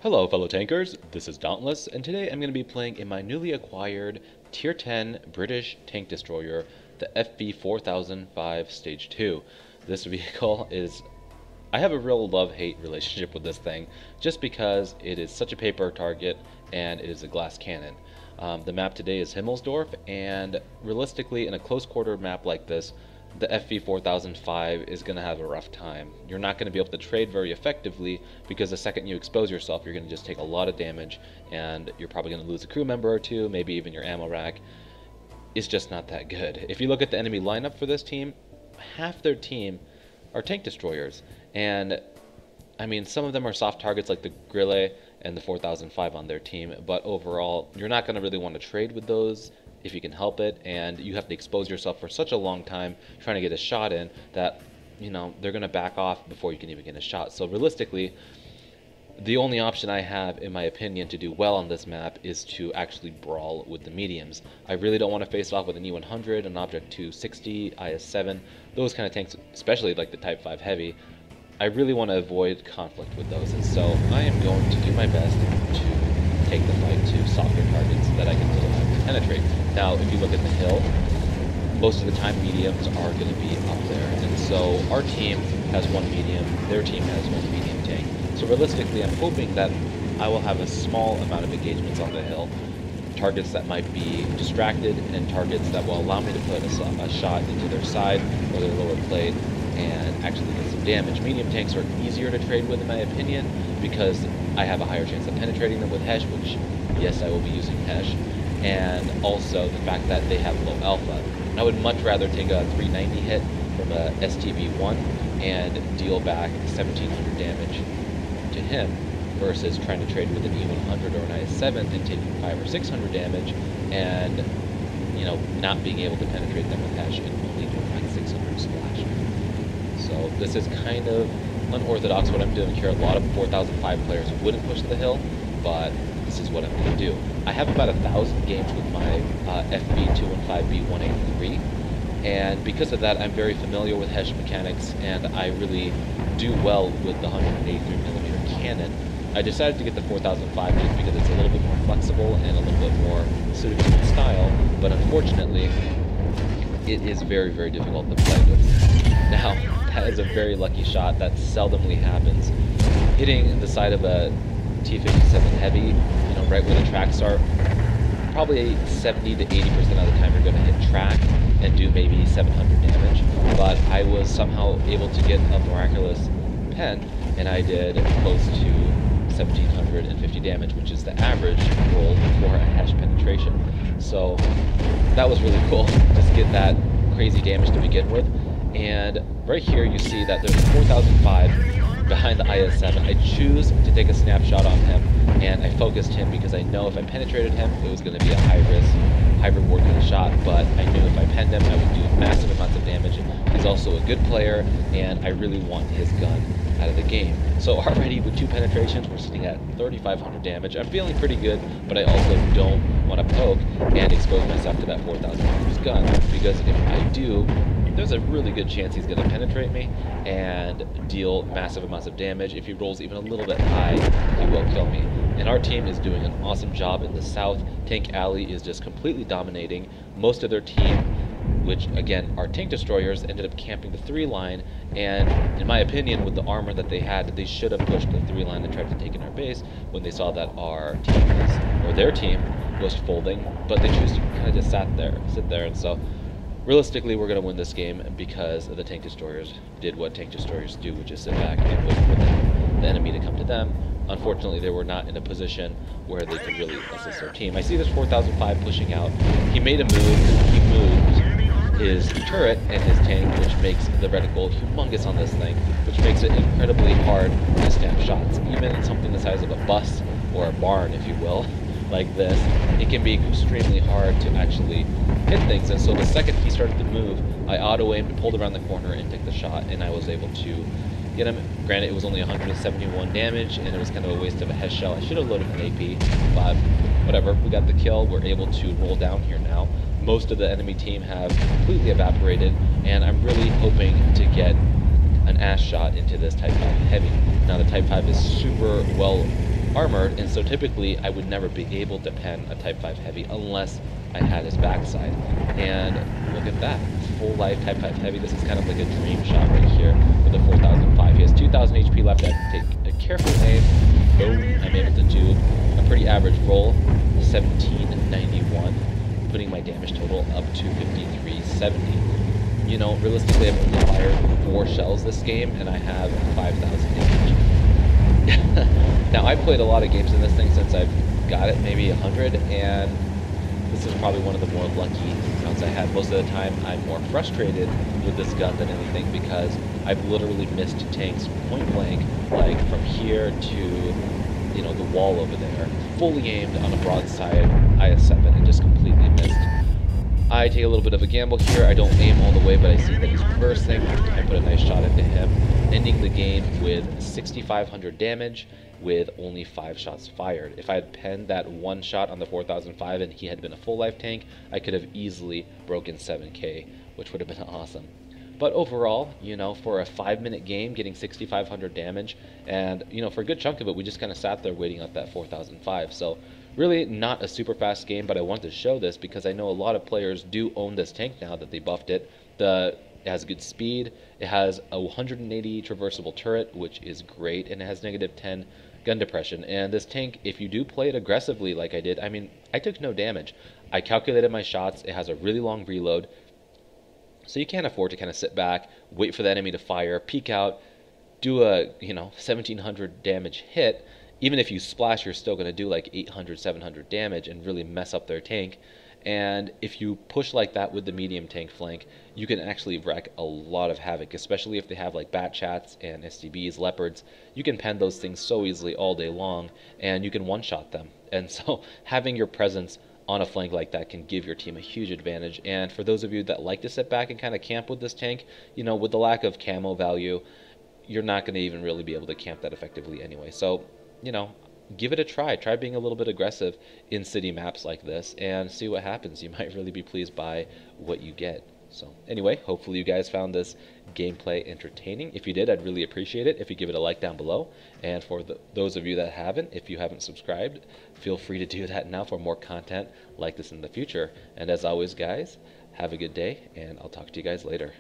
Hello fellow tankers, this is Dauntless, and today I'm going to be playing in my newly acquired Tier 10 British tank destroyer, the FV4005 Stage II. This vehicle is... I have a real love-hate relationship with this thing, just because it is such a paper target and it is a glass cannon. The map today is Himmelsdorf, and realistically in a close quarter map like this, the FV4005 is going to have a rough time. You're not going to be able to trade very effectively because the second you expose yourself, you're going to just take a lot of damage and you're probably going to lose a crew member or two, maybe even your ammo rack. It's just not that good. If you look at the enemy lineup for this team, half their team are tank destroyers. And I mean, some of them are soft targets like the Grille and the 4005 on their team, but overall, you're not going to really want to trade with those if you can help it, and you have to expose yourself for such a long time trying to get a shot in that, you know, they're going to back off before you can even get a shot. So realistically, the only option I have, in my opinion, to do well on this map is to actually brawl with the mediums. I really don't want to face off with an E100, an Object 260, IS-7, those kind of tanks, especially like the Type 5 Heavy. I really want to avoid conflict with those, and so I am going to do my best to take the fight to softer targets that I can penetrate. Now, if you look at the hill, most of the time mediums are going to be up there, and so our team has one medium, their team has one medium tank. So realistically, I'm hoping that I will have a small amount of engagements on the hill, targets that might be distracted, and targets that will allow me to put a shot into their side or their lower plate and actually get some damage. Medium tanks are easier to trade with, in my opinion, because I have a higher chance of penetrating them with Hesh, which, yes, I will be using Hesh, and also the fact that they have low alpha. I would much rather take a 390 hit from a STB-1 and deal back 1700 damage to him versus trying to trade with an E100 or an IS-7 and taking 500 or 600 damage and, you know, not being able to penetrate them with Hesh and only doing like 600 splash. So this is kind of unorthodox what I'm doing here. A lot of 4005 players wouldn't push the hill, but this is what I'm going to do. I have about 1,000 games with my FV4005B183, and because of that, I'm very familiar with Hesh mechanics, and I really do well with the 183mm cannon. I decided to get the 4005 just because it's a little bit more flexible and a little bit more suited to my style, but unfortunately, it is very, very difficult to play with. Now, that is a very lucky shot that seldomly happens. Hitting the side of a T57 Heavy, you know, right where the tracks are, probably 70 to 80% of the time you're going to hit track and do maybe 700 damage. But I was somehow able to get a miraculous pen, and I did close to 1750 damage, which is the average roll for a Hesh penetration. So that was really cool, just get that crazy damage to begin with. And right here you see that there's a 4005 behind the IS-7. I choose to take a snapshot on him, and I focused him because I know if I penetrated him, it was going to be a high risk, high reward kind of shot, but I knew if I penned him, I would do massive amounts of damage. He's also a good player, and I really want his gun out of the game. So already with 2 penetrations, we're sitting at 3,500 damage. I'm feeling pretty good, but I also don't want to poke and expose myself to that 4,000 gun, because if I do, there's a really good chance he's going to penetrate me and deal massive amounts of damage. If he rolls even a little bit high, he will kill me. And our team is doing an awesome job in the south. Tank Alley is just completely dominating. Most of their team, which again are tank destroyers, ended up camping the 3 line, and in my opinion, with the armor that they had, they should have pushed the 3 line and tried to take in our base when they saw that our team was, or their team was folding, but they chose to kind of just sit there, and so realistically, we're going to win this game because the tank destroyers did what tank destroyers do, which is sit back and wait for the enemy to come to them. Unfortunately, they were not in a position where they could really assist their team. I see this 4005 pushing out. He made a move. He moved his turret and his tank, which makes the reticle humongous on this thing, which makes it incredibly hard to snap shots. Even in something the size of a bus or a barn, if you will, like this, it can be extremely hard to actually hit things. And so the second he started to move, I auto-aimed, pulled around the corner, and took the shot, and I was able to get him. Granted, it was only 171 damage, and it was kind of a waste of a Hesh shell. I should have loaded an AP, but whatever. We got the kill. We're able to roll down here now. Most of the enemy team have completely evaporated, and I'm really hoping to get an ass shot into this Type 5 Heavy. Now, the Type 5 is super well armored, and so typically I would never be able to pen a Type 5 Heavy unless I had his backside. And look at that, full life Type 5 Heavy. This is kind of like a dream shot right here with the 4005. He has 2000 HP left. I have to take a careful aim. Boom, I'm able to do a pretty average roll, 1791, putting my damage total up to 5370. You know, realistically, I've only fired 4 shells this game, and I have 5,000 damage. Now, I've played a lot of games in this thing since I've got it, maybe 100, and this is probably one of the more lucky rounds I had. Most of the time, I'm more frustrated with this gun than anything because I've literally missed tanks point blank, like from here to, you know, the wall over there, fully aimed on a broadside IS-7 and just completely missed. I take a little bit of a gamble here. I don't aim all the way, but I see that he's reversing. I put a nice shot into him, ending the game with 6,500 damage with only 5 shots fired. If I had penned that one shot on the 4005 and he had been a full life tank, I could have easily broken 7k, which would have been awesome. But overall, you know, for a 5-minute game, getting 6,500 damage, and, you know, for a good chunk of it, we just kind of sat there waiting out that 4005. So really not a super fast game, but I wanted to show this because I know a lot of players do own this tank now that they buffed it. It has good speed, it has a 180 traversable turret, which is great, and it has -10 gun depression. And this tank, if you do play it aggressively like I did, I mean, I took no damage. I calculated my shots, it has a really long reload, so you can't afford to kind of sit back, wait for the enemy to fire, peek out, do a, you know, 1,700 damage hit. Even if you splash, you're still going to do like 800, 700 damage and really mess up their tank. And if you push like that with the medium tank flank, you can actually wreak a lot of havoc, especially if they have like bat chats and STBs, leopards. You can pen those things so easily all day long, and you can one-shot them. And so having your presence on a flank like that can give your team a huge advantage. And for those of you that like to sit back and kind of camp with this tank, you know, with the lack of camo value, you're not going to even really be able to camp that effectively anyway. So, you know, give it a try. Try being a little bit aggressive in city maps like this and see what happens. You might really be pleased by what you get. So anyway, hopefully you guys found this gameplay entertaining. If you did, I'd really appreciate it if you give it a like down below. And for those of you that haven't, if you haven't subscribed, feel free to do that now for more content like this in the future. And as always, guys, have a good day, and I'll talk to you guys later.